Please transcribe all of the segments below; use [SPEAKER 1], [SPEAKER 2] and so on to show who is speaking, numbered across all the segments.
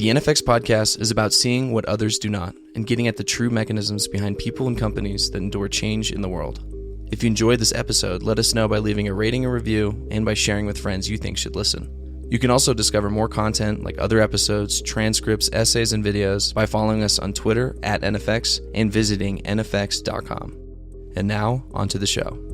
[SPEAKER 1] The NFX podcast is about seeing what others do not and getting at the true mechanisms behind people and companies that endure change in the world. If you enjoyed this episode, let us know by leaving a rating or review and by sharing with friends you think should listen. You can also discover more content like other episodes, transcripts, essays, and videos by following us on Twitter at NFX and visiting nfx.com. And now, on to the show.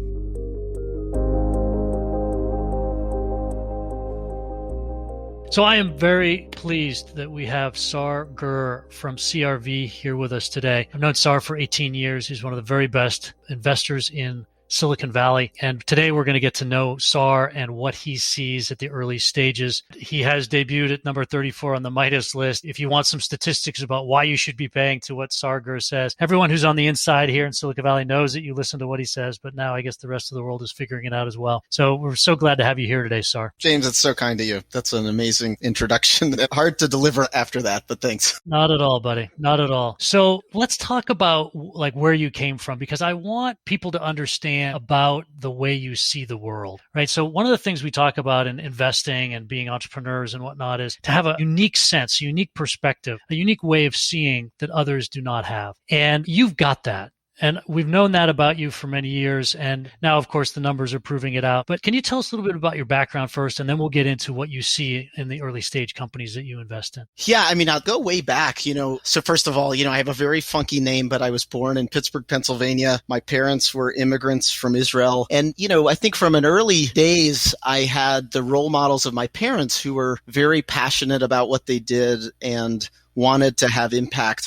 [SPEAKER 2] So I am very pleased that we have Sar Gur from CRV here with us today. I've known Sar for 18 years. He's one of the very best investors in Silicon Valley. And today we're going to get to know Sar and what he sees at the early stages. He has debuted at number 34 on the Midas list. If you want some statistics about why you should be paying to what Sar Gur says, everyone who's on the inside here in Silicon Valley knows that you listen to what he says, but now I guess the rest of the world is figuring it out as well. So we're so glad to have you here today, Sar.
[SPEAKER 3] James, it's so kind of you. That's an amazing introduction. Hard to deliver after that, but thanks.
[SPEAKER 2] Not at all, buddy. Not at all. So let's talk about like where you came from, because I want people to understand about the way you see the world, right? So one of the things we talk about in investing and being entrepreneurs and whatnot is to have a unique sense, unique perspective, a unique way of seeing that others do not have. And you've got that. And we've known that about you for many years. And now, of course, the numbers are proving it out. But can you tell us a little bit about your background first, and then we'll get into what you see in the early stage companies that you invest in?
[SPEAKER 3] Yeah, I mean, I'll go way back, So first of all, I have a very funky name, but I was born in Pittsburgh, Pennsylvania. My parents were immigrants from Israel. And, I think from an early days, I had the role models of my parents who were very passionate about what they did and wanted to have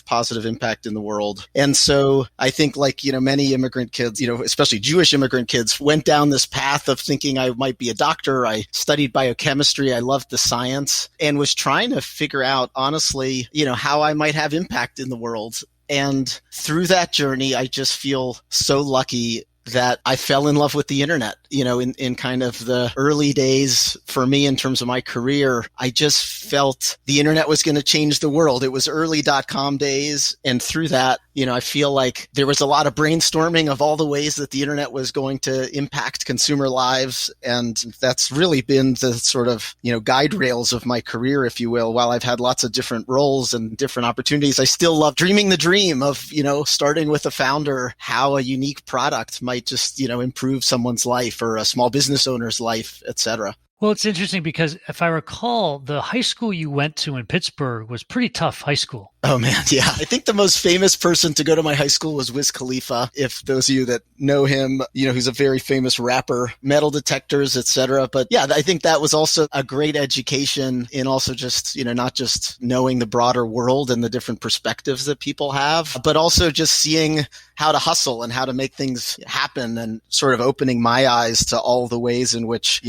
[SPEAKER 3] positive impact in the world. And so I think many immigrant kids, especially Jewish immigrant kids, went down this path of thinking I might be a doctor. I studied biochemistry. I loved the science and was trying to figure out, honestly, how I might have impact in the world. And through that journey, I just feel so lucky that I fell in love with the internet, in kind of the early days for me in terms of my career. I just felt the internet was going to change the world. It was early .com days. And through that, I feel like there was a lot of brainstorming of all the ways that the internet was going to impact consumer lives. And that's really been the sort of, guide rails of my career, if you will. While I've had lots of different roles and different opportunities, I still love dreaming the dream of, starting with a founder, how a unique product might just, improve someone's life or a small business owner's life, et cetera.
[SPEAKER 2] Well, it's interesting because if I recall, the high school you went to in Pittsburgh was pretty tough high school.
[SPEAKER 3] Oh, man. Yeah. I think the most famous person to go to my high school was Wiz Khalifa. If those of you that know him, he's a very famous rapper, metal detectors, et cetera. But yeah, I think that was also a great education in also just, not just knowing the broader world and the different perspectives that people have, but also just seeing how to hustle and how to make things happen and sort of opening my eyes to all the ways in which,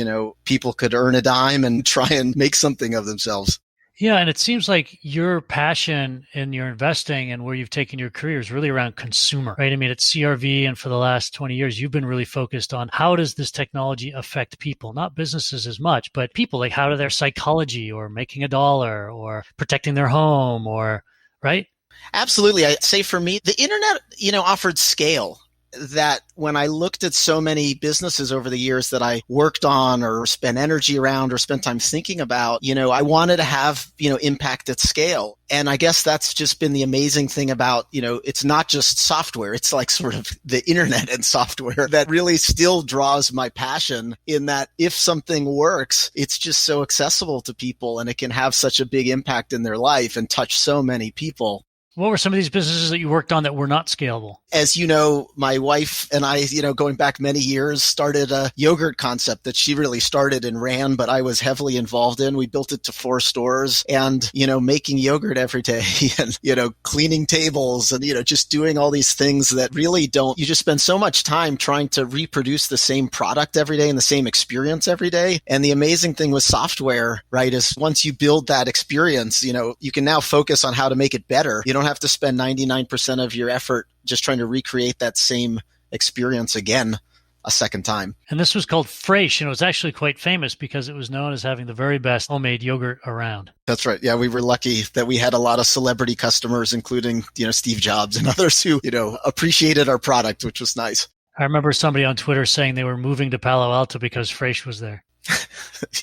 [SPEAKER 3] people could earn a dime and try and make something of themselves.
[SPEAKER 2] Yeah. And it seems like your passion in your investing and where you've taken your career is really around consumer, right? I mean, at CRV and for the last 20 years, you've been really focused on how does this technology affect people, not businesses as much, but people, like how do their psychology or making a dollar or protecting their home or, right?
[SPEAKER 3] Absolutely. I'd say for me, the internet, offered scale. That when I looked at so many businesses over the years that I worked on or spent energy around or spent time thinking about, I wanted to have, impact at scale. And I guess that's just been the amazing thing about, it's not just software. It's like sort of the internet and software that really still draws my passion in that if something works, it's just so accessible to people and it can have such a big impact in their life and touch so many people.
[SPEAKER 2] What were some of these businesses that you worked on that were not scalable?
[SPEAKER 3] As you know, my wife and I, going back many years, started a yogurt concept that she really started and ran, but I was heavily involved in. We built it to 4 stores and, making yogurt every day and, cleaning tables and, just doing all these things that really you just spend so much time trying to reproduce the same product every day and the same experience every day. And the amazing thing with software, right, is once you build that experience, you can now focus on how to make it better. You don't have to spend 99% of your effort just trying to recreate that same experience again a second time.
[SPEAKER 2] And this was called Fraiche, and it was actually quite famous because it was known as having the very best homemade yogurt around.
[SPEAKER 3] That's right. Yeah, we were lucky that we had a lot of celebrity customers, including, Steve Jobs and others who, appreciated our product, which was nice.
[SPEAKER 2] I remember somebody on Twitter saying they were moving to Palo Alto because Fraiche was there.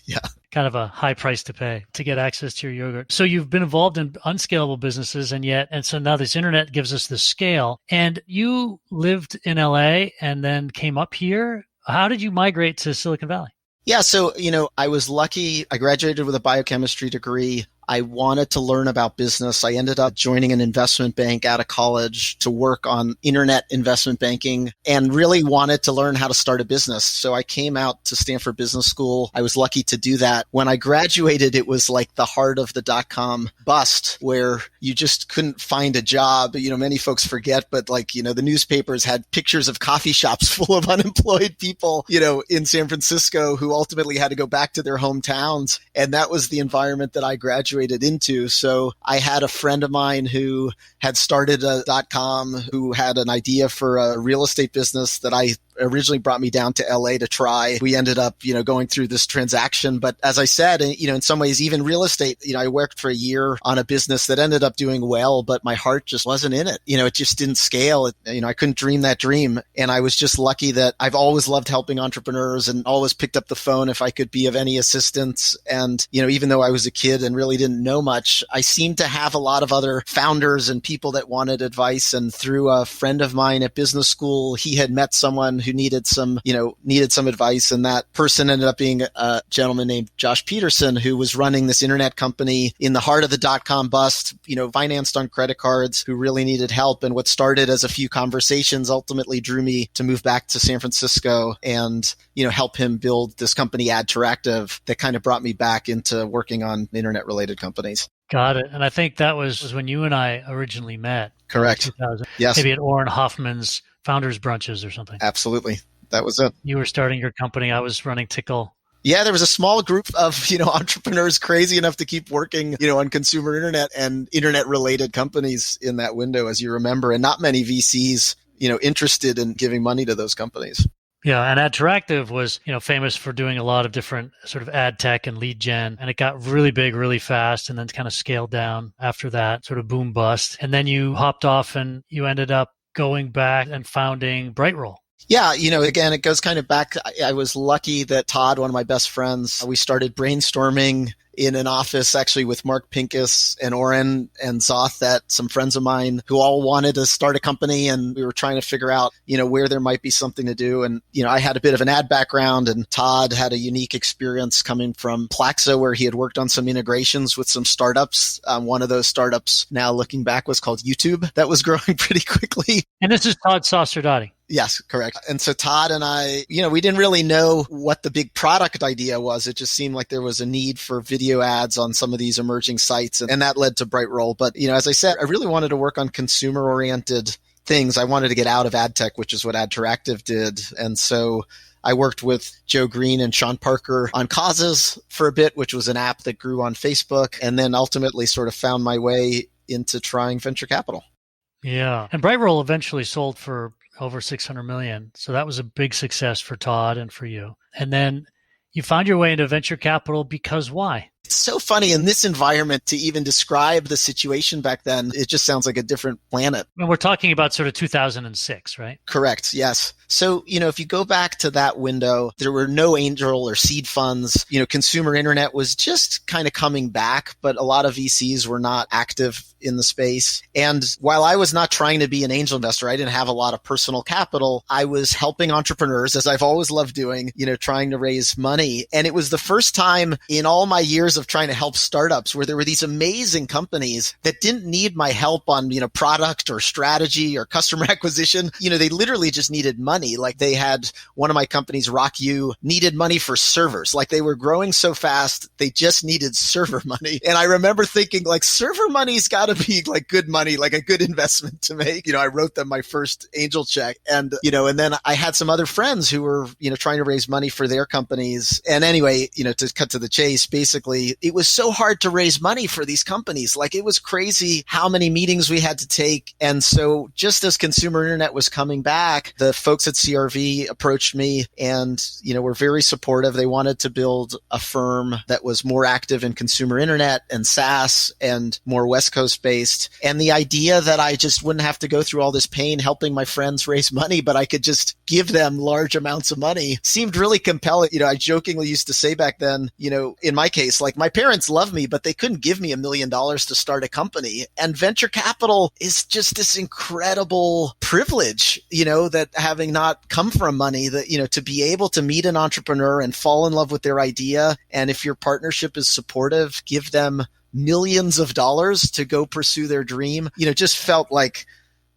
[SPEAKER 3] Yeah.
[SPEAKER 2] kind of a high price to pay to get access to your yogurt. So you've been involved in unscalable businesses and so now this internet gives us the scale. And you lived in LA and then came up here. How did you migrate to Silicon Valley?
[SPEAKER 3] Yeah. So, I was lucky. I graduated with a biochemistry degree. I wanted to learn about business. I ended up joining an investment bank out of college to work on internet investment banking and really wanted to learn how to start a business. So I came out to Stanford Business School. I was lucky to do that. When I graduated, it was like the heart of the dot-com bust where you just couldn't find a job. Many folks forget, but the newspapers had pictures of coffee shops full of unemployed people, in San Francisco who ultimately had to go back to their hometowns. And that was the environment that I graduated into. So I had a friend of mine who had started a .com, who had an idea for a real estate business that I originally brought me down to LA to try. We ended up, going through this transaction. But as I said, in some ways, even real estate, I worked for a year on a business that ended up doing well, but my heart just wasn't in it. It just didn't scale. I couldn't dream that dream. And I was just lucky that I've always loved helping entrepreneurs and always picked up the phone if I could be of any assistance. And, even though I was a kid and really didn't know much, I seemed to have a lot of other founders and people that wanted advice. And through a friend of mine at business school, he had met someone who needed some advice. And that person ended up being a gentleman named Josh Peterson, who was running this internet company in the heart of the dot-com bust, financed on credit cards, who really needed help. And what started as a few conversations ultimately drew me to move back to San Francisco and, help him build this company, Adteractive, that kind of brought me back into working on internet related companies.
[SPEAKER 2] Got it. And I think that was when you and I originally met.
[SPEAKER 3] Correct. Yes.
[SPEAKER 2] Maybe at Orrin Hoffman's Founders Brunches or something.
[SPEAKER 3] Absolutely. That was it.
[SPEAKER 2] You were starting your company. I was running Tickle.
[SPEAKER 3] Yeah, there was a small group of, entrepreneurs crazy enough to keep working, on consumer internet and internet related companies in that window, as you remember, and not many VCs, interested in giving money to those companies.
[SPEAKER 2] Yeah, and Adteractive was, famous for doing a lot of different sort of ad tech and lead gen, and it got really big really fast and then kind of scaled down after that, sort of boom bust. And then you hopped off and you ended up going back and founding Brightroll.
[SPEAKER 3] Yeah, again, it goes kind of back. I was lucky that Todd, one of my best friends, we started brainstorming in an office actually with Mark Pincus and Orrin and Zoth, that some friends of mine who all wanted to start a company, and we were trying to figure out, where there might be something to do. And, I had a bit of an ad background, and Todd had a unique experience coming from Plaxo, where he had worked on some integrations with some startups. One of those startups, now looking back, was called YouTube, that was growing pretty quickly.
[SPEAKER 2] And this is Todd Saucerdati.
[SPEAKER 3] Yes, correct. And so Todd and I, we didn't really know what the big product idea was. It just seemed like there was a need for video ads on some of these emerging sites. And that led to Brightroll. But, as I said, I really wanted to work on consumer-oriented things. I wanted to get out of ad tech, which is what Adteractive did. And so I worked with Joe Green and Sean Parker on Causes for a bit, which was an app that grew on Facebook, and then ultimately sort of found my way into trying venture capital.
[SPEAKER 2] Yeah. And Brightroll eventually sold for over 600 million. So that was a big success for Todd and for you. And then you found your way into venture capital because why?
[SPEAKER 3] It's so funny in this environment to even describe the situation back then. It just sounds like a different planet.
[SPEAKER 2] And we're talking about sort of 2006, right?
[SPEAKER 3] Correct. Yes. So, if you go back to that window, there were no angel or seed funds. Consumer internet was just kind of coming back, but a lot of VCs were not active in the space. And while I was not trying to be an angel investor, I didn't have a lot of personal capital. I was helping entrepreneurs, as I've always loved doing, trying to raise money. And it was the first time in all my years of trying to help startups where there were these amazing companies that didn't need my help on, product or strategy or customer acquisition. They literally just needed money. Like they had one of my companies, RockU, needed money for servers. Like they were growing so fast, they just needed server money. And I remember thinking like server money's got to be like good money, like a good investment to make. I wrote them my first angel check, and then I had some other friends who were, trying to raise money for their companies. And anyway, to cut to the chase, basically, jokingly, it was so hard to raise money for these companies. Like, it was crazy how many meetings we had to take. And so just as consumer internet was coming back, the folks at CRV approached me and, were very supportive. They wanted to build a firm that was more active in consumer internet and SaaS and more West Coast based. And the idea that I just wouldn't have to go through all this pain helping my friends raise money, but I could just give them large amounts of money seemed really compelling. I jokingly used to say back then, in my case, like, my parents love me, but they couldn't give me $1 million to start a company. And venture capital is just this incredible privilege, that having not come from money, that, to be able to meet an entrepreneur and fall in love with their idea. And if your partnership is supportive, give them millions of dollars to go pursue their dream, just felt like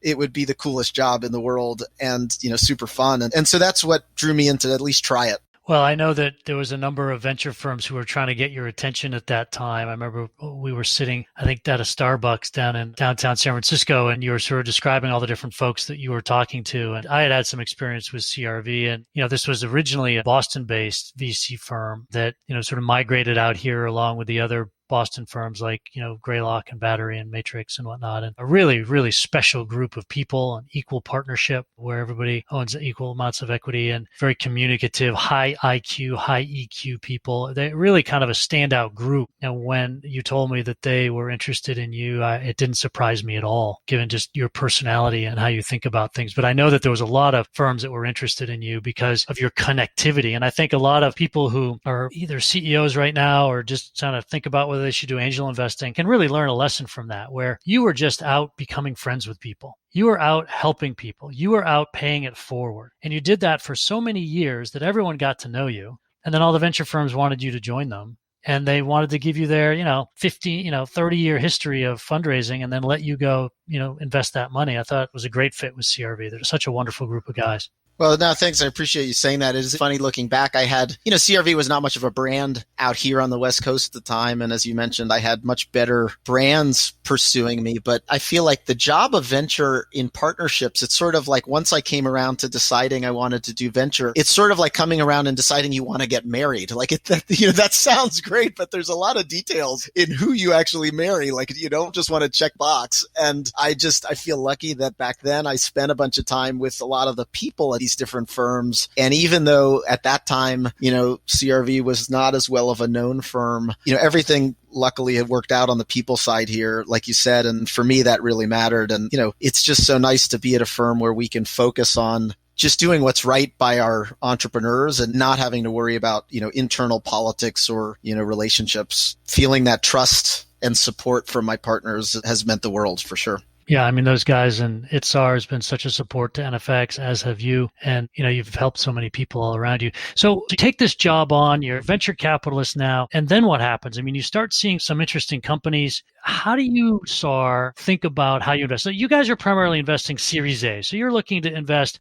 [SPEAKER 3] it would be the coolest job in the world and, super fun. And so that's what drew me into at least try it.
[SPEAKER 2] Well, I know that there was a number of venture firms who were trying to get your attention at that time. I remember we were sitting, I think, at a Starbucks down in downtown San Francisco, and you were sort of describing all the different folks that you were talking to. And I had some experience with CRV. And, this was originally a Boston-based VC firm that, sort of migrated out here along with the other Boston firms like, Greylock and Battery and Matrix and whatnot, and a really, really special group of people, an equal partnership where everybody owns equal amounts of equity, and very communicative, high IQ, high EQ people. They're really kind of a standout group. And when you told me that they were interested in you, it didn't surprise me at all, given just your personality and how you think about things. But I know that there was a lot of firms that were interested in you because of your connectivity. And I think a lot of people who are either CEOs right now or just trying to think about whether they should do angel investing can really learn a lesson from that, where you were just out becoming friends with people. You were out helping people. You were out paying it forward. And you did that for so many years that everyone got to know you. And then all the venture firms wanted you to join them. And they wanted to give you their, 30-year history of fundraising and then let you go, invest that money. I thought it was a great fit with CRV. They're such a wonderful group of guys.
[SPEAKER 3] Well, no, thanks. I appreciate you saying that. It is funny looking back. I had, CRV was not much of a brand out here on the West Coast at the time. And as you mentioned, I had much better brands pursuing me. But I feel like the job of venture in partnerships, it's sort of like once I came around to deciding I wanted to do venture, it's sort of like coming around and deciding you want to get married. Like that sounds great, but there's a lot of details in who you actually marry. Like you don't just want to check box. And I feel lucky that back then I spent a bunch of time with a lot of the people at these different firms. And even though at that time, CRV was not as well of a known firm, everything luckily had worked out on the people side here, like you said. And for me, that really mattered. And, it's just so nice to be at a firm where we can focus on just doing what's right by our entrepreneurs and not having to worry about, internal politics or, relationships. Feeling that trust and support from my partners has meant the world for sure.
[SPEAKER 2] Yeah, I mean, those guys and ITSAR has been such a support to NFX, as have you. And, you've helped so many people all around you. So to take this job on, you're a venture capitalist now, and then what happens? I mean, you start seeing some interesting companies. How do you, SAR, think about how you invest? So you guys are primarily investing Series A. So you're looking to invest,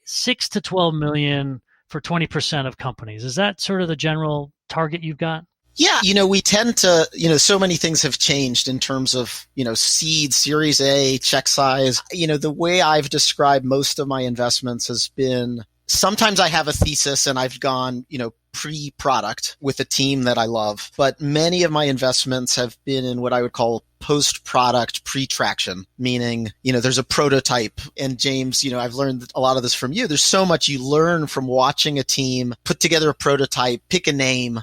[SPEAKER 2] 6 to 12 million for 20% of companies. Is that sort of the general target you've got?
[SPEAKER 3] Yeah, we tend to, so many things have changed in terms of, seed, Series A, check size. The way I've described most of my investments has been sometimes I have a thesis and I've gone, pre-product with a team that I love. But many of my investments have been in what I would call post-product pre-traction, meaning, there's a prototype. And James, I've learned a lot of this from you. There's so much you learn from watching a team put together a prototype, pick a name,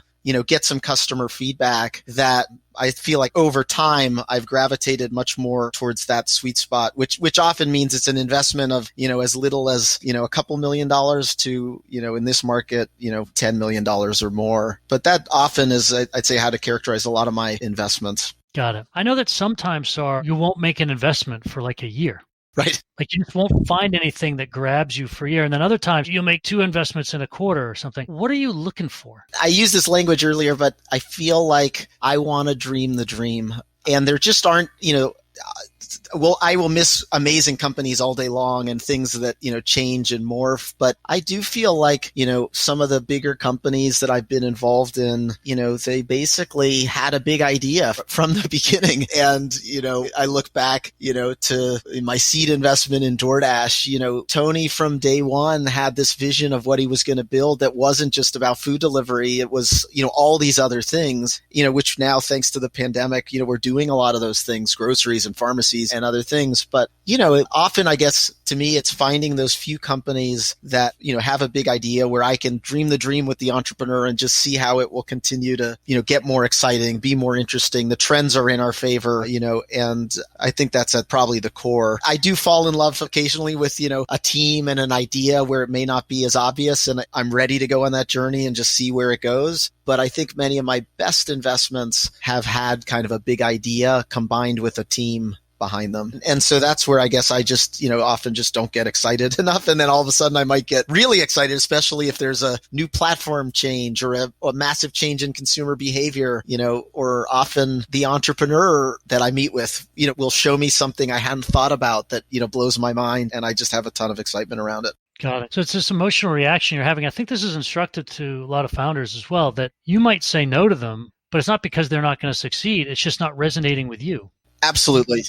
[SPEAKER 3] get some customer feedback, that I feel like over time I've gravitated much more towards that sweet spot, which often means it's an investment of, as little as, a couple $1 million to, in this market, $10 million or more. But that often is, I'd say, how to characterize a lot of my investments.
[SPEAKER 2] Got it. I know that sometimes, SAR, you won't make an investment for like a year.
[SPEAKER 3] Right.
[SPEAKER 2] Like you just won't find anything that grabs you for a year. And then other times you'll make 2 investments in a quarter or something. What are you looking for?
[SPEAKER 3] I used this language earlier, but I feel like I want to dream the dream. And there just aren't, I will miss amazing companies all day long and things that, change and morph. But I do feel like, some of the bigger companies that I've been involved in, they basically had a big idea from the beginning. And, I look back, to my seed investment in DoorDash, Tony from day one had this vision of what he was going to build that wasn't just about food delivery. It was, all these other things, which now, thanks to the pandemic, we're doing a lot of those things, groceries and pharmacies and other things. But, often, I guess, to me, it's finding those few companies that, have a big idea where I can dream the dream with the entrepreneur and just see how it will continue to, get more exciting, be more interesting. The trends are in our favor, and I think that's at probably the core. I do fall in love occasionally with, a team and an idea where it may not be as obvious, and I'm ready to go on that journey and just see where it goes. But I think many of my best investments have had kind of a big idea combined with a team behind them. And so that's where I guess I just, often just don't get excited enough. And then all of a sudden I might get really excited, especially if there's a new platform change or a massive change in consumer behavior, or often the entrepreneur that I meet with, will show me something I hadn't thought about that, blows my mind. And I just have a ton of excitement around it.
[SPEAKER 2] Got it. So it's this emotional reaction you're having. I think this is instructive to a lot of founders as well, that you might say no to them, but it's not because they're not going to succeed. It's just not resonating with you.
[SPEAKER 3] Absolutely.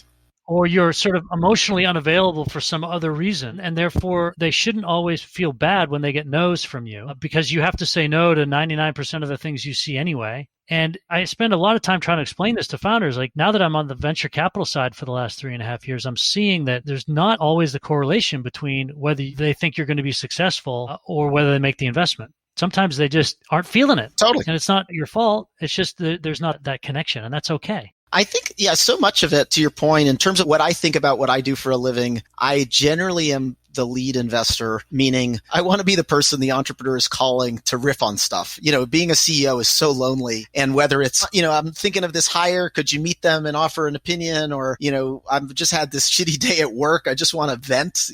[SPEAKER 2] Or you're sort of emotionally unavailable for some other reason. And therefore, they shouldn't always feel bad when they get no's from you, because you have to say no to 99% of the things you see anyway. And I spend a lot of time trying to explain this to founders. Like, now that I'm on the venture capital side for the last 3.5 years, I'm seeing that there's not always the correlation between whether they think you're going to be successful or whether they make the investment. Sometimes they just aren't feeling it.
[SPEAKER 3] Totally.
[SPEAKER 2] And it's not your fault. It's just that there's not that connection, and that's okay.
[SPEAKER 3] I think, so much of it, to your point, in terms of what I think about what I do for a living, I generally am the lead investor, meaning I want to be the person the entrepreneur is calling to riff on stuff. Being a CEO is so lonely. And whether it's, I'm thinking of this hire, could you meet them and offer an opinion? Or, I've just had this shitty day at work. I just want to vent.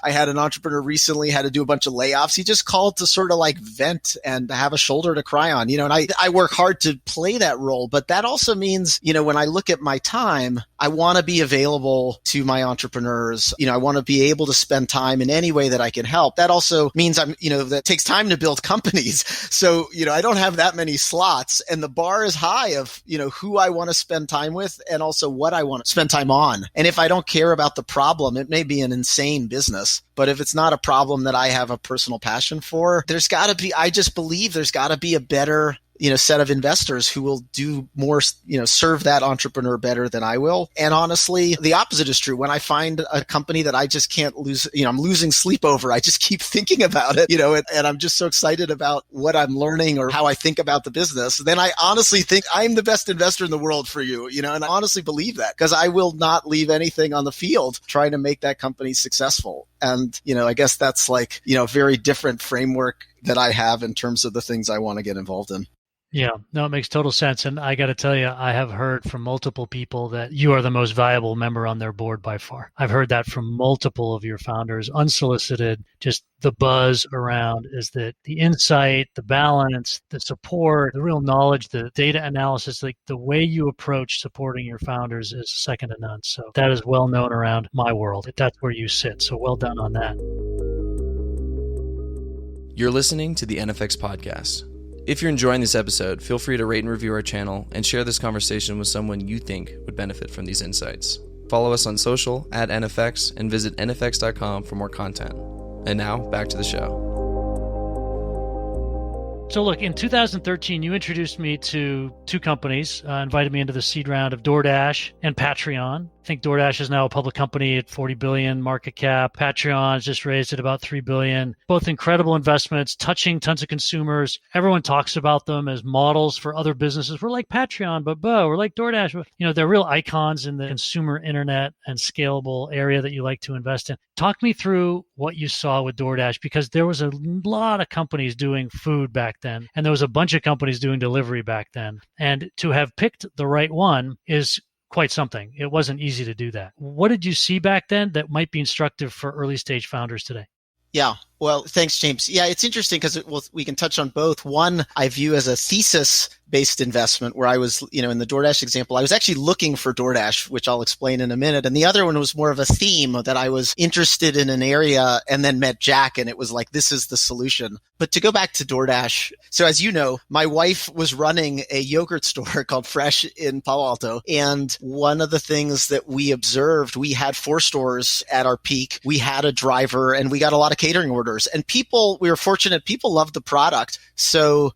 [SPEAKER 3] I had an entrepreneur recently had to do a bunch of layoffs. He just called to sort of like vent and have a shoulder to cry on, and I work hard to play that role. But that also means, when I look at my time, I want to be available to my entrepreneurs. I want to be able to spend time in any way that I can help. That also means that takes time to build companies. So, I don't have that many slots, and the bar is high of, who I want to spend time with and also what I want to spend time on. And if I don't care about the problem, it may be an insane business, but if it's not a problem that I have a personal passion for, I just believe there's got to be a better set of investors who will do more, serve that entrepreneur better than I will. And honestly, the opposite is true. When I find a company that I just can't lose, I'm losing sleep over, I just keep thinking about it, and I'm just so excited about what I'm learning or how I think about the business. Then I honestly think I'm the best investor in the world for you, and I honestly believe that, because I will not leave anything on the field trying to make that company successful. And, I guess that's like, a very different framework that I have in terms of the things I want to get involved in.
[SPEAKER 2] Yeah, no, it makes total sense. And I got to tell you, I have heard from multiple people that you are the most valuable member on their board by far. I've heard that from multiple of your founders, unsolicited. Just the buzz around is that the insight, the balance, the support, the real knowledge, the data analysis, like the way you approach supporting your founders is second to none. So that is well known around my world. That's where you sit. So well done on that.
[SPEAKER 1] You're listening to the NFX podcast. If you're enjoying this episode, feel free to rate and review our channel and share this conversation with someone you think would benefit from these insights. Follow us on social @NFX and visit nfx.com for more content. And now, back to the show.
[SPEAKER 2] So look, in 2013, you introduced me to two companies, invited me into the seed round of DoorDash and Patreon. I think DoorDash is now a public company at 40 billion market cap. Patreon's just raised at about 3 billion. Both incredible investments, touching tons of consumers. Everyone talks about them as models for other businesses. We're like Patreon, but we're like DoorDash. They're real icons in the consumer internet and scalable area that you like to invest in. Talk me through what you saw with DoorDash, because there was a lot of companies doing food back then, and there was a bunch of companies doing delivery back then. And to have picked the right one is quite something. It wasn't easy to do that. What did you see back then that might be instructive for early stage founders today?
[SPEAKER 3] Yeah. Well, thanks, James. Yeah, it's interesting because we can touch on both. One, I view as a thesis-based investment where I was, in the DoorDash example, I was actually looking for DoorDash, which I'll explain in a minute. And the other one was more of a theme that I was interested in an area and then met Jack, and it was like, this is the solution. But to go back to DoorDash, so as you know, my wife was running a yogurt store called Fresh in Palo Alto. And one of the things that we observed, we had 4 stores at our peak. We had a driver and we got a lot of catering orders. And we were fortunate, people loved the product. So,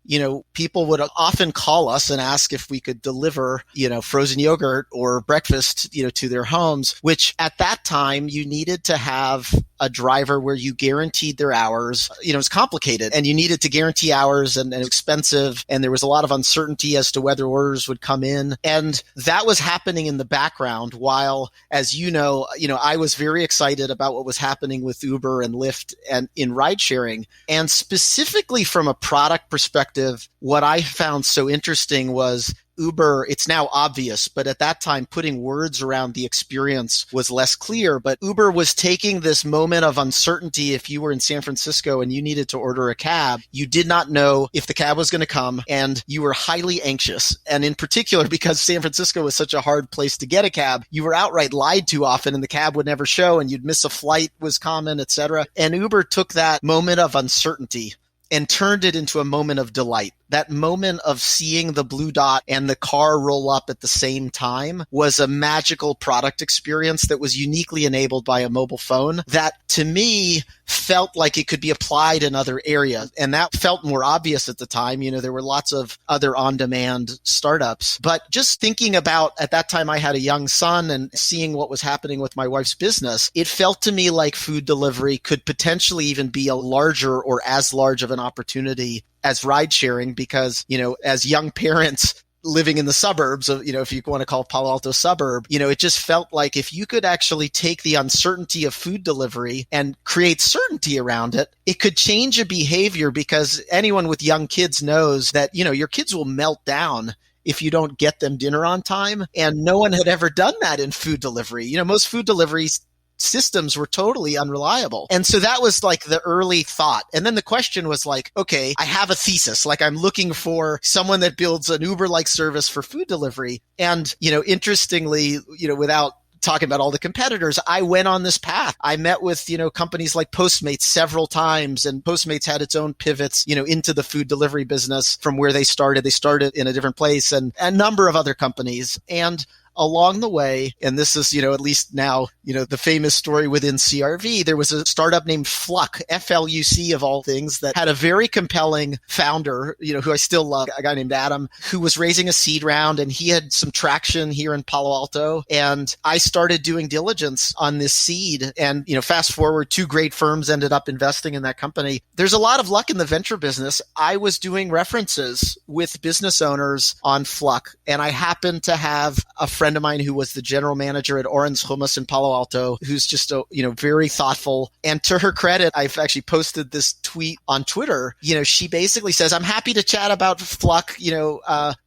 [SPEAKER 3] people would often call us and ask if we could deliver, frozen yogurt or breakfast, to their homes, which at that time you needed to have a driver where you guaranteed their hours. It's complicated and you needed to guarantee hours and expensive. And there was a lot of uncertainty as to whether orders would come in. And that was happening in the background while, as I was very excited about what was happening with Uber and Lyft and in ride sharing. And specifically from a product perspective, what I found so interesting was Uber, it's now obvious, but at that time, putting words around the experience was less clear. But Uber was taking this moment of uncertainty. If you were in San Francisco and you needed to order a cab, you did not know if the cab was going to come and you were highly anxious. And in particular, because San Francisco was such a hard place to get a cab, you were outright lied to often and the cab would never show and you'd miss a flight was common, etc. And Uber took that moment of uncertainty and turned it into a moment of delight. That moment of seeing the blue dot and the car roll up at the same time was a magical product experience that was uniquely enabled by a mobile phone that, to me, felt like it could be applied in other areas. And that felt more obvious at the time. There were lots of other on-demand startups. But just thinking about, at that time, I had a young son and seeing what was happening with my wife's business, it felt to me like food delivery could potentially even be a larger or as large of an opportunity as ride sharing because, as young parents living in the suburbs of, if you want to call Palo Alto suburb, it just felt like if you could actually take the uncertainty of food delivery and create certainty around it, it could change a behavior because anyone with young kids knows that, your kids will melt down if you don't get them dinner on time. And no one had ever done that in food delivery. Most food deliveries systems were totally unreliable. And so that was like the early thought. And then the question was like, okay, I have a thesis. Like I'm looking for someone that builds an Uber-like service for food delivery. And, interestingly, without talking about all the competitors, I went on this path. I met with, companies like Postmates several times, and Postmates had its own pivots, into the food delivery business from where they started. They started in a different place and a number of other companies. And along the way, and this is, at least now, the famous story within CRV, there was a startup named Fluck, F-L-U-C of all things, that had a very compelling founder, who I still love, a guy named Adam, who was raising a seed round and he had some traction here in Palo Alto. And I started doing diligence on this seed. And, fast forward, 2 great firms ended up investing in that company. There's a lot of luck in the venture business. I was doing references with business owners on Fluck, and I happened to have a friend of mine who was the general manager at Orange Hummus in Palo Alto, who's just very thoughtful. And to her credit, I've actually posted this tweet on Twitter. She basically says, I'm happy to chat about Fluck,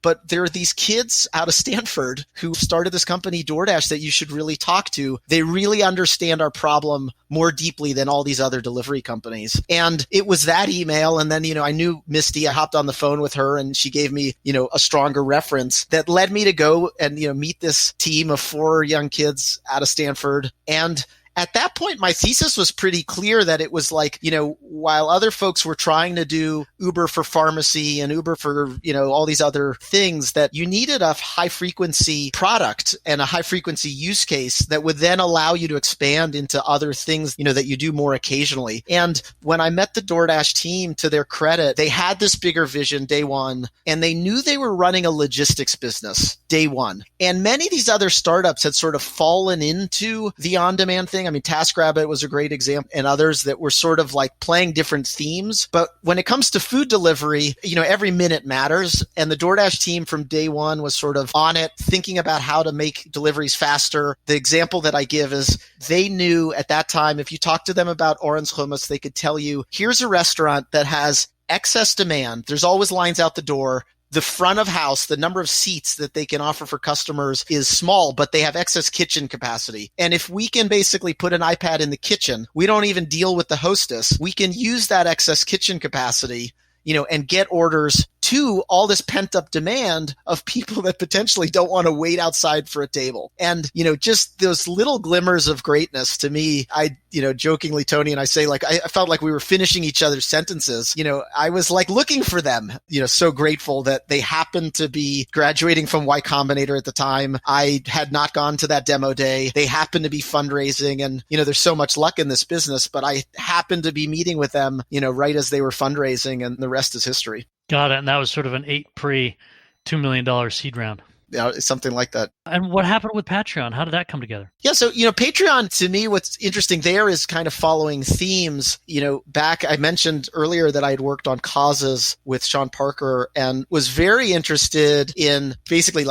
[SPEAKER 3] but there are these kids out of Stanford who started this company, DoorDash, that you should really talk to. They really understand our problem more deeply than all these other delivery companies. And it was that email. And then, I knew Misty. I hopped on the phone with her and she gave me, a stronger reference that led me to go and, meet this team of 4 young kids out of Stanford. And at that point, my thesis was pretty clear that it was like, while other folks were trying to do Uber for pharmacy and Uber for, all these other things, that you needed a high frequency product and a high frequency use case that would then allow you to expand into other things, that you do more occasionally. And when I met the DoorDash team, to their credit, they had this bigger vision day one, and they knew they were running a logistics business day one. And many of these other startups had sort of fallen into the on-demand thing. I mean, TaskRabbit was a great example, and others that were sort of like playing different themes. But when it comes to food delivery, every minute matters. And the DoorDash team from day one was sort of on it, thinking about how to make deliveries faster. The example that I give is they knew at that time, if you talk to them about Orange Hummus, they could tell you, here's a restaurant that has excess demand. There's always lines out the door. the front of house, the number of seats that they can offer for customers is small, but they have excess kitchen capacity. And if we can basically put an iPad in the kitchen, we don't even deal with the hostess. We can use that excess kitchen capacity, and get orders to all this pent up demand of people that potentially don't want to wait outside for a table. And, just those little glimmers of greatness to me, I jokingly, Tony and I say, like, I felt like we were finishing each other's sentences. I was like looking for them, so grateful that they happened to be graduating from Y Combinator at the time. I had not gone to that demo day. They happened to be fundraising, and, there's so much luck in this business, but I happened to be meeting with them, right as they were fundraising, and the rest is history.
[SPEAKER 2] Got it. And that was sort of an $8 million seed round.
[SPEAKER 3] Yeah, something like that.
[SPEAKER 2] And what happened with Patreon? How did that come together?
[SPEAKER 3] Yeah, so, Patreon, to me, what's interesting there is kind of following themes. Back, I mentioned earlier that I had worked on causes with Sean Parker and was very interested in basically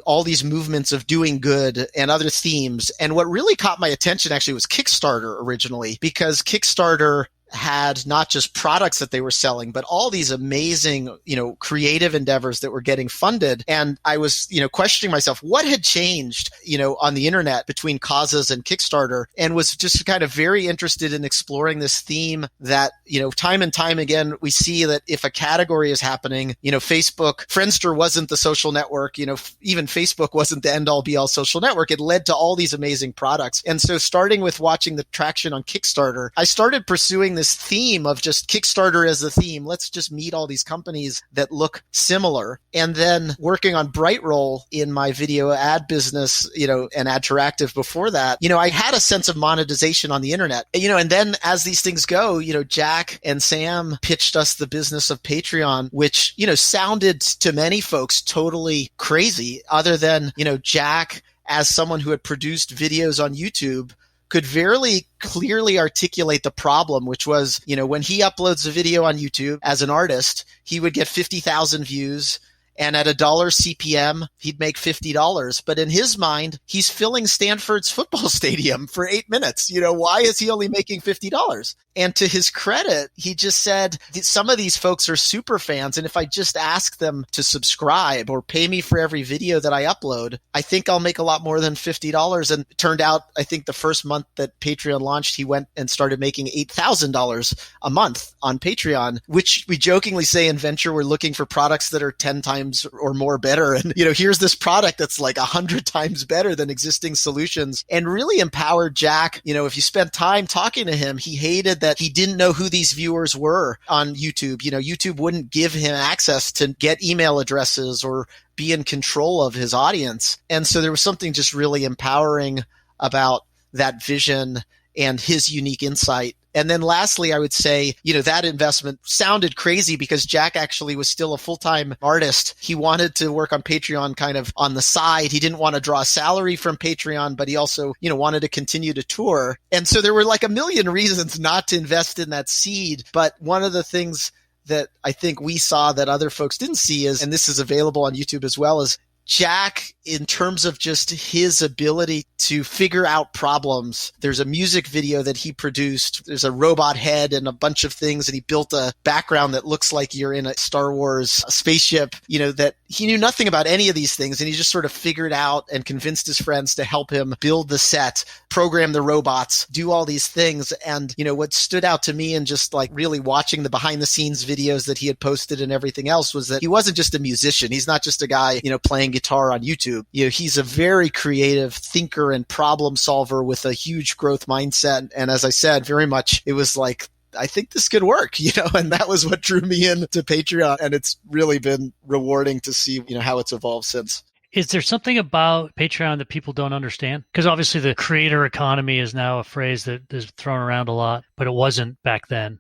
[SPEAKER 3] all these movements of doing good and other themes. And what really caught my attention actually was Kickstarter originally, because Kickstarter had not just products that they were selling, but all these amazing, creative endeavors that were getting funded. And I was, questioning myself, what had changed, on the internet between causes and Kickstarter, and was just kind of very interested in exploring this theme that, time and time again, we see that if a category is happening, Facebook, Friendster wasn't the social network, even Facebook wasn't the end all be all social network. It led to all these amazing products. And so starting with watching the traction on Kickstarter, I started pursuing this theme of just Kickstarter as a theme. Let's just meet all these companies that look similar. And then working on Brightroll in my video ad business, and Adteractive before that, I had a sense of monetization on the internet, and then as these things go, Jack and Sam pitched us the business of Patreon, which, sounded to many folks totally crazy, other than, Jack, as someone who had produced videos on YouTube, could very clearly articulate the problem, which was, when he uploads a video on YouTube as an artist, he would get 50,000 views. And at $1 CPM, he'd make $50. But in his mind, he's filling Stanford's football stadium for 8 minutes. Why is he only making $50? And to his credit, he just said, some of these folks are super fans. And if I just ask them to subscribe or pay me for every video that I upload, I think I'll make a lot more than $50. And it turned out, I think the first month that Patreon launched, he went and started making $8,000 a month on Patreon, which we jokingly say in venture, we're looking for products that are 10 times or more better. And, here's this product that's like 100 times better than existing solutions, and really empowered Jack. If you spent time talking to him, he hated that he didn't know who these viewers were on YouTube. YouTube wouldn't give him access to get email addresses or be in control of his audience. And so there was something just really empowering about that vision and his unique insight. And then lastly, I would say, that investment sounded crazy because Jack actually was still a full-time artist. He wanted to work on Patreon kind of on the side. He didn't want to draw a salary from Patreon, but he also, wanted to continue to tour. And so there were like a million reasons not to invest in that seed. But one of the things that I think we saw that other folks didn't see is, and this is available on YouTube as well, is Jack, in terms of just his ability to figure out problems. There's a music video that he produced. There's a robot head and a bunch of things, and he built a background that looks like you're in a Star Wars spaceship, that he knew nothing about any of these things. And he just sort of figured out and convinced his friends to help him build the set, program the robots, do all these things. And, what stood out to me and just like really watching the behind the scenes videos that he had posted and everything else was that he wasn't just a musician. He's not just a guy, playing guitar on YouTube. He's a very creative thinker and problem solver with a huge growth mindset. And as I said, very much, it was like, I think this could work, and that was what drew me into Patreon. And it's really been rewarding to see, how it's evolved since.
[SPEAKER 2] Is there something about Patreon that people don't understand? Because obviously the creator economy is now a phrase that is thrown around a lot, but it wasn't back then.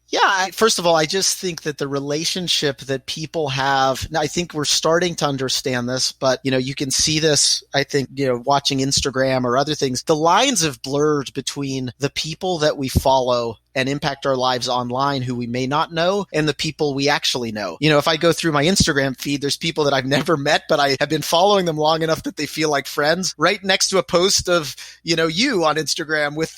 [SPEAKER 3] Yeah, first of all, I just think that the relationship that people have, I think we're starting to understand this, but, you can see this, I think, watching Instagram or other things. The lines have blurred between the people that we follow and impact our lives online who we may not know and the people we actually know. If I go through my Instagram feed, there's people that I've never met, but I have been following them long enough that they feel like friends right next to a post of, you on Instagram with,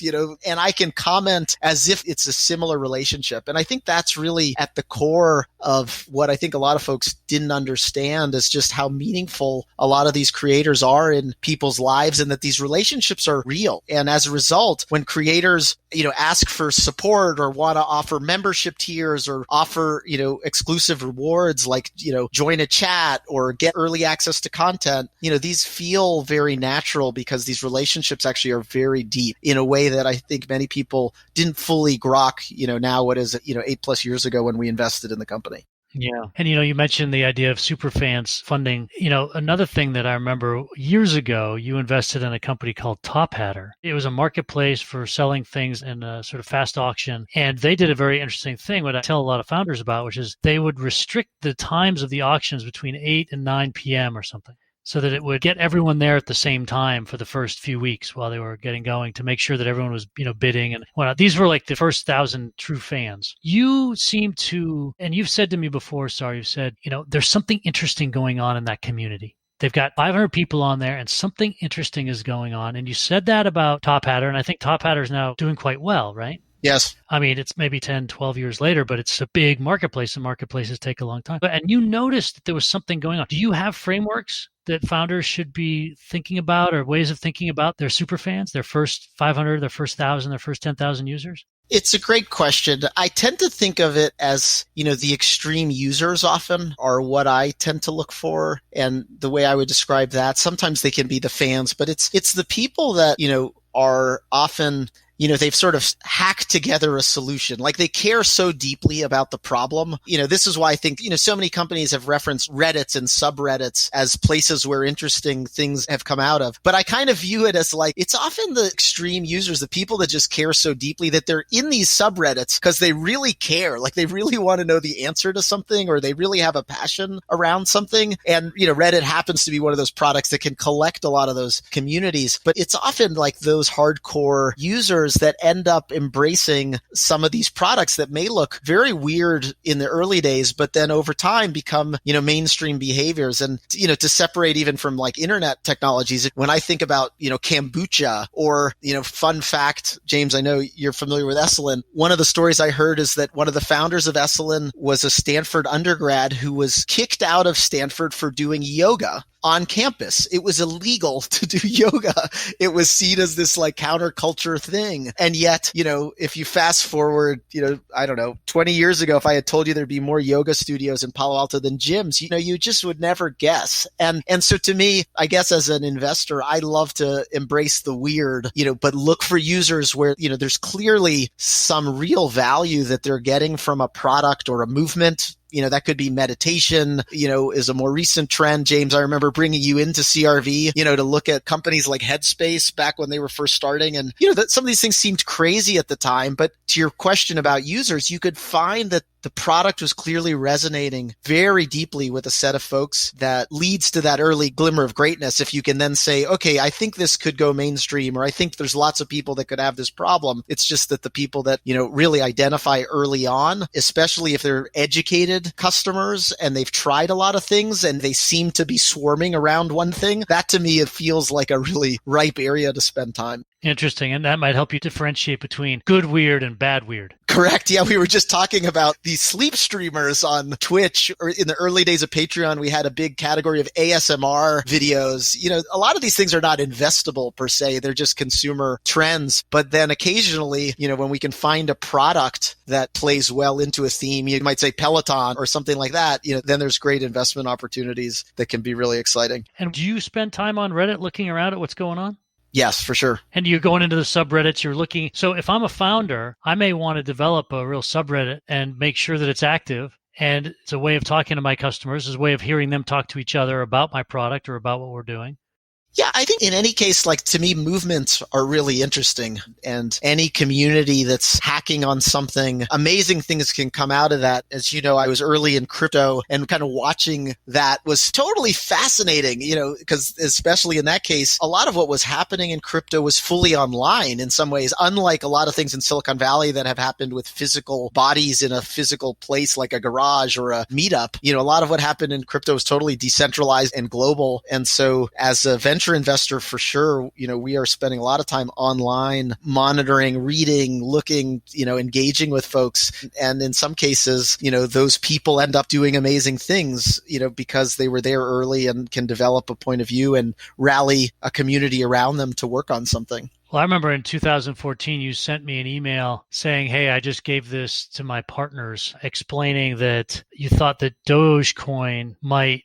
[SPEAKER 3] and I can comment as if it's a similar relationship. And I think that's really at the core of what I think a lot of folks didn't understand is just how meaningful a lot of these creators are in people's lives and that these relationships are real. And as a result, when creators, ask for support or want to offer membership tiers or offer, exclusive rewards like, join a chat or get early access to content, these feel very natural because these relationships actually are very deep in a way that I think many people didn't fully grok, now what is it, 8+ years ago when we invested in the company.
[SPEAKER 2] Yeah. And, you mentioned the idea of superfans funding. Another thing that I remember years ago, you invested in a company called Top Hatter. It was a marketplace for selling things in a sort of fast auction. And they did a very interesting thing, what I tell a lot of founders about, which is they would restrict the times of the auctions between 8 and 9 p.m. or something, so that it would get everyone there at the same time for the first few weeks while they were getting going to make sure that everyone was, bidding and whatnot. These were like the first 1,000 true fans. You seem to, and you've said to me before, you've said, there's something interesting going on in that community. They've got 500 people on there and something interesting is going on. And you said that about Top Hatter, and I think Top Hatter is now doing quite well, right?
[SPEAKER 3] Yes.
[SPEAKER 2] I mean, it's maybe 10, 12 years later, but it's a big marketplace and marketplaces take a long time. And you noticed that there was something going on. Do you have frameworks that founders should be thinking about or ways of thinking about their superfans, their first 500, their first 1,000, their first 10,000 users?
[SPEAKER 3] It's a great question. I tend to think of it as, the extreme users often are what I tend to look for. And the way I would describe that, sometimes they can be the fans, but it's the people that, are often they've sort of hacked together a solution. Like they care so deeply about the problem. This is why I think, so many companies have referenced Reddits and subreddits as places where interesting things have come out of. But I kind of view it as like, it's often the extreme users, the people that just care so deeply that they're in these subreddits because they really care. Like they really want to know the answer to something or they really have a passion around something. And, Reddit happens to be one of those products that can collect a lot of those communities. But it's often like those hardcore users that end up embracing some of these products that may look very weird in the early days, but then over time become, mainstream behaviors. And, to separate even from like internet technologies, when I think about, kombucha or, fun fact, James, I know you're familiar with Esalen. One of the stories I heard is that one of the founders of Esalen was a Stanford undergrad who was kicked out of Stanford for doing yoga on campus. It was illegal to do yoga. It was seen as this like counterculture thing. And yet, if you fast forward, 20 years ago, if I had told you there'd be more yoga studios in Palo Alto than gyms, you just would never guess. And so to me, I guess as an investor, I love to embrace the weird, but look for users where, there's clearly some real value that they're getting from a product or a movement. That could be meditation, is a more recent trend. James, I remember bringing you into CRV, to look at companies like Headspace back when they were first starting. And, that some of these things seemed crazy at the time. But to your question about users, you could find that the product was clearly resonating very deeply with a set of folks that leads to that early glimmer of greatness. If you can then say, okay, I think this could go mainstream, or I think there's lots of people that could have this problem. It's just that the people that, really identify early on, especially if they're educated customers and they've tried a lot of things and they seem to be swarming around one thing, that to me, it feels like a really ripe area to spend time.
[SPEAKER 2] Interesting. And that might help you differentiate between good weird and bad weird.
[SPEAKER 3] Correct. Yeah, we were just talking about these sleep streamers on Twitch, or in the early days of Patreon, we had a big category of ASMR videos. A lot of these things are not investable per se. They're just consumer trends. But then occasionally, when we can find a product that plays well into a theme, you might say Peloton or something like that, then there's great investment opportunities that can be really exciting.
[SPEAKER 2] And do you spend time on Reddit looking around at what's going on?
[SPEAKER 3] Yes, for sure.
[SPEAKER 2] And you're going into the subreddits, you're looking. So if I'm a founder, I may want to develop a real subreddit and make sure that it's active. And it's a way of talking to my customers, it's a way of hearing them talk to each other about my product or about what we're doing.
[SPEAKER 3] Yeah, I think in any case, like to me, movements are really interesting, and any community that's hacking on something, amazing things can come out of that. As you know, I was early in crypto, and kind of watching that was totally fascinating, because especially in that case, a lot of what was happening in crypto was fully online in some ways, unlike a lot of things in Silicon Valley that have happened with physical bodies in a physical place like a garage or a meetup. A lot of what happened in crypto is totally decentralized and global. And so as a venture investor, for sure, we are spending a lot of time online, monitoring, reading, looking, engaging with folks. And in some cases, those people end up doing amazing things, because they were there early and can develop a point of view and rally a community around them to work on something.
[SPEAKER 2] Well, I remember in 2014, you sent me an email saying, hey, I just gave this to my partners, explaining that you thought that Dogecoin might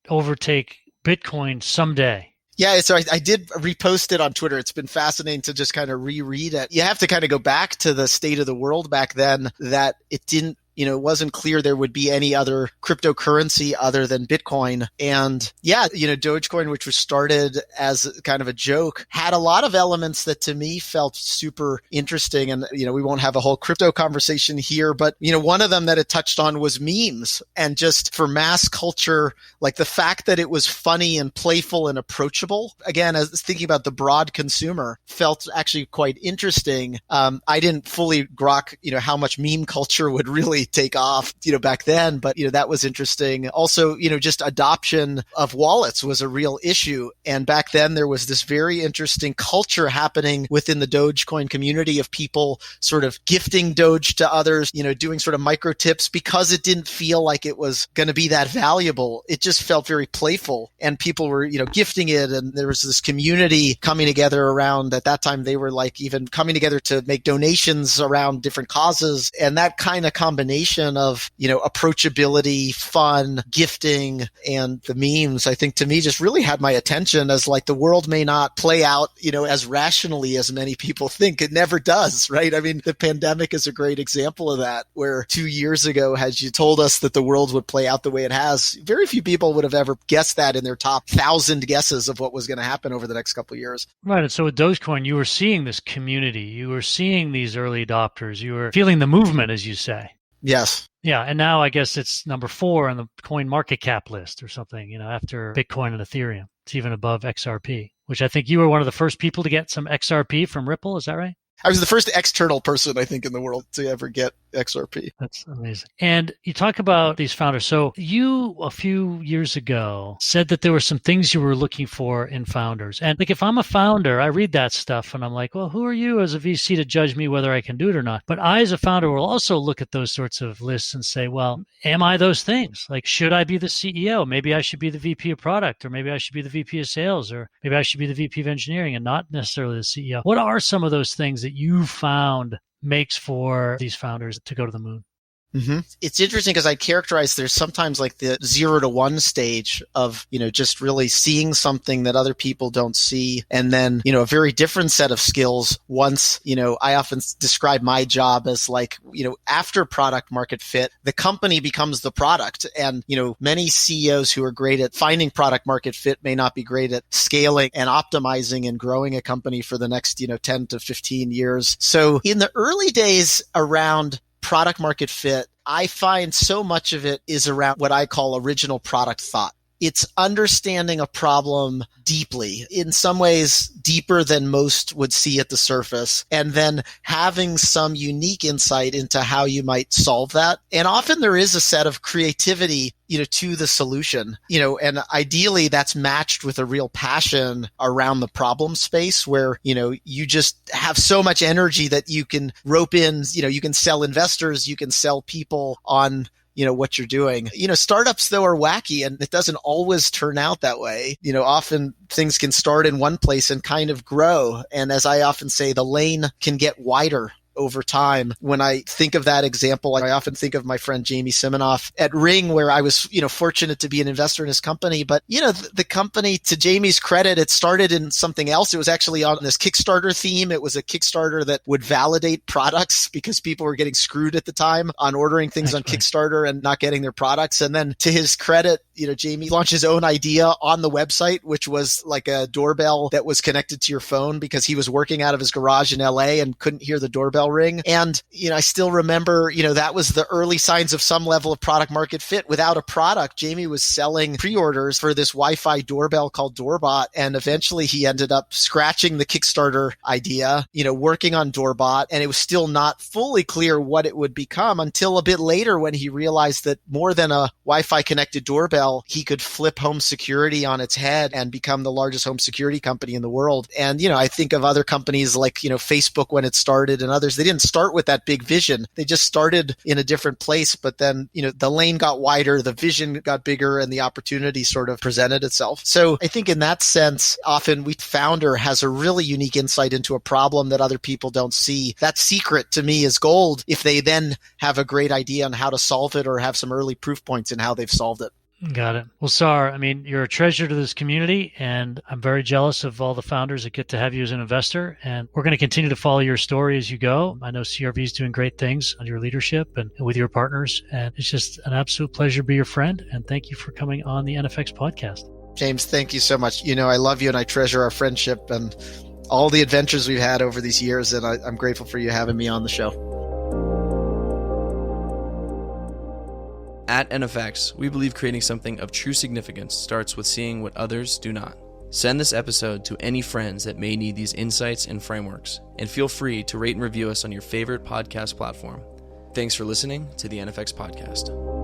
[SPEAKER 2] overtake Bitcoin someday.
[SPEAKER 3] Yeah, so I did repost it on Twitter. It's been fascinating to just kind of reread it. You have to kind of go back to the state of the world back then, that it didn't, it wasn't clear there would be any other cryptocurrency other than Bitcoin. And yeah, Dogecoin, which was started as kind of a joke, had a lot of elements that to me felt super interesting. And, we won't have a whole crypto conversation here, but, one of them that it touched on was memes. And just for mass culture, like the fact that it was funny and playful and approachable, again, as thinking about the broad consumer, felt actually quite interesting. I didn't fully grok, how much meme culture would really take off, back then. But, that was interesting. Also, just adoption of wallets was a real issue. And back then there was this very interesting culture happening within the Dogecoin community of people sort of gifting Doge to others, doing sort of micro tips because it didn't feel like it was going to be that valuable. It just felt very playful, and people were, gifting it. And there was this community coming together around, at that time, they were like even coming together to make donations around different causes. And that kind of combination of, approachability, fun, gifting, and the memes, I think to me just really had my attention, as like the world may not play out, as rationally as many people think. It never does, right? I mean, the pandemic is a great example of that, where 2 years ago, had you told us that the world would play out the way it has, very few people would have ever guessed that in their top 1,000 guesses of what was going to happen over the next couple of years.
[SPEAKER 2] Right. And so with Dogecoin, you were seeing this community, you were seeing these early adopters, you were feeling the movement, as you say.
[SPEAKER 3] Yes.
[SPEAKER 2] Yeah. And now I guess it's number 4 on the coin market cap list or something, after Bitcoin and Ethereum. It's even above XRP, which I think you were one of the first people to get some XRP from Ripple. Is that right?
[SPEAKER 3] I was the first external person, I think, in the world to ever get XRP.
[SPEAKER 2] That's amazing. And you talk about these founders. So you, a few years ago, said that there were some things you were looking for in founders. And like, if I'm a founder, I read that stuff and I'm like, well, who are you as a VC to judge me whether I can do it or not? But I, as a founder, will also look at those sorts of lists and say, well, am I those things? Like, should I be the CEO? Maybe I should be the VP of product, or maybe I should be the VP of sales, or maybe I should be the VP of engineering and not necessarily the CEO. What are some of those things that you found makes for these founders to go to the moon?
[SPEAKER 3] Mm-hmm. It's interesting because I characterize there's sometimes like the 0 to 1 stage of, just really seeing something that other people don't see. And then, a very different set of skills once, I often describe my job as like, after product market fit, the company becomes the product. And, many CEOs who are great at finding product market fit may not be great at scaling and optimizing and growing a company for the next, 10 to 15 years. So in the early days around product market fit, I find so much of it is around what I call original product thought. It's understanding a problem deeply, in some ways deeper than most would see at the surface, and then having some unique insight into how you might solve that. And often there is a set of creativity, to the solution, and ideally that's matched with a real passion around the problem space where, you just have so much energy that you can rope in, you can sell investors, you can sell people on what you're doing. Startups though are wacky, and it doesn't always turn out that way. Often things can start in one place and kind of grow. And as I often say, the lane can get wider over time. When I think of that example, I often think of my friend Jamie Siminoff at Ring, where I was, fortunate to be an investor in his company. But, the company, to Jamie's credit, it started in something else. It was actually on this Kickstarter theme. It was a Kickstarter that would validate products because people were getting screwed at the time on ordering things on Kickstarter and not getting their products. And then to his credit, Jamie launched his own idea on the website, which was like a doorbell that was connected to your phone because he was working out of his garage in LA and couldn't hear the doorbell ring. And, I still remember, that was the early signs of some level of product market fit. Without a product, Jamie was selling pre-orders for this Wi-Fi doorbell called Doorbot. And eventually he ended up scratching the Kickstarter idea, working on Doorbot. And it was still not fully clear what it would become until a bit later when he realized that more than a Wi-Fi connected doorbell, he could flip home security on its head and become the largest home security company in the world. And, I think of other companies like, Facebook when it started and others. They didn't start with that big vision. They just started in a different place. But then, the lane got wider, the vision got bigger, and the opportunity sort of presented itself. So I think in that sense, often we founder has a really unique insight into a problem that other people don't see. That secret to me is gold if they then have a great idea on how to solve it or have some early proof points in how they've solved it.
[SPEAKER 2] Got it. Well, Sar, you're a treasure to this community, and I'm very jealous of all the founders that get to have you as an investor. And we're going to continue to follow your story as you go. I know CRV is doing great things under your leadership and with your partners. And it's just an absolute pleasure to be your friend. And thank you for coming on the NFX podcast.
[SPEAKER 3] James, thank you so much. I love you and I treasure our friendship and all the adventures we've had over these years. And I'm grateful for you having me on the show.
[SPEAKER 1] At NFX, we believe creating something of true significance starts with seeing what others do not. Send this episode to any friends that may need these insights and frameworks, and feel free to rate and review us on your favorite podcast platform. Thanks for listening to the NFX podcast.